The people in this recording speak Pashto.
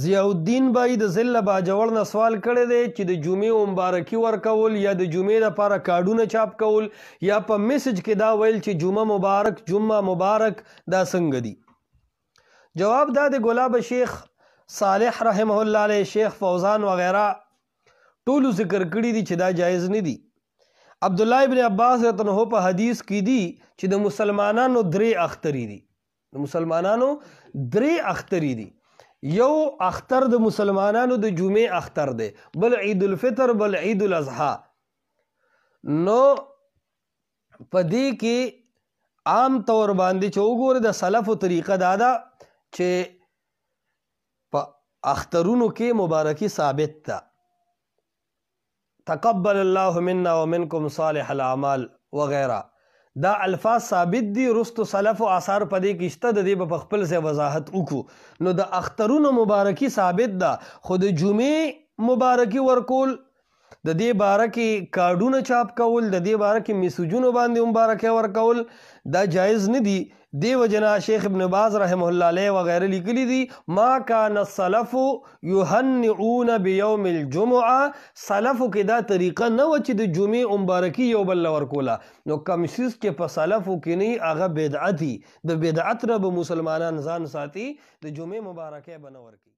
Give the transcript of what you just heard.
ضیاء الدین بای د ضلع باجوړ نه سوال کړی دی چې د جمعې مبارکي ورکول یا د جمعې لپاره کارډونه چاپ کول یا په میسج کې دا ویل چې جمعه مبارک دا څنګه دي. جواب دا د ګلاب شیخ صالح رحمه الله علیه، شیخ فوزان وغیرہ ټولو ذکر کړي دي چې دا جایز نه دي. عبدالله ابن عباس رضی الله عنه په حدیث کې دي چې د مسلمانانو درې اخترې دي. د مسلمانانو درې اخترې دي. یو اختر د مسلمانانو د جمعې اختر دی، بل عید الفطر، بل عید الاضحی. نو په دې کې عام طور باندې چې وګوره د سلفو طریقه دا ده چې په اخترونو کې مبارکي ثابت ده، تقبل الله منا ومنکم صالح الاعمال وغیرہ، دا الفاظ ثابت دي. رستو سلف و آثار په دې کې شته، د دې په خپل ځای وضاحت وکړو. نو د اخترونو مبارکي ثابت ده، خو د جمعې مبارکي ورکول، د دې باره کې کارډونه چاپ کول، د دې باره کې میسجونو باندې مبارکي ورکول دا جایز نه دي. دی وجنا شیخ ابن باز رحمه الله علیه وغیرہ لیکلی دي ما کان السلف یهنئون بیوم الجمعه. سلفو کې دا طریقه نه و چې د جمعې مبارکي یو بل ورکوله. نو کوم څیز چې په سلفو کې نه هغه بدعتي، د بدعت نه به مسلمانان ځان ساتي، د جمعې مبارکي به نه ورکوي.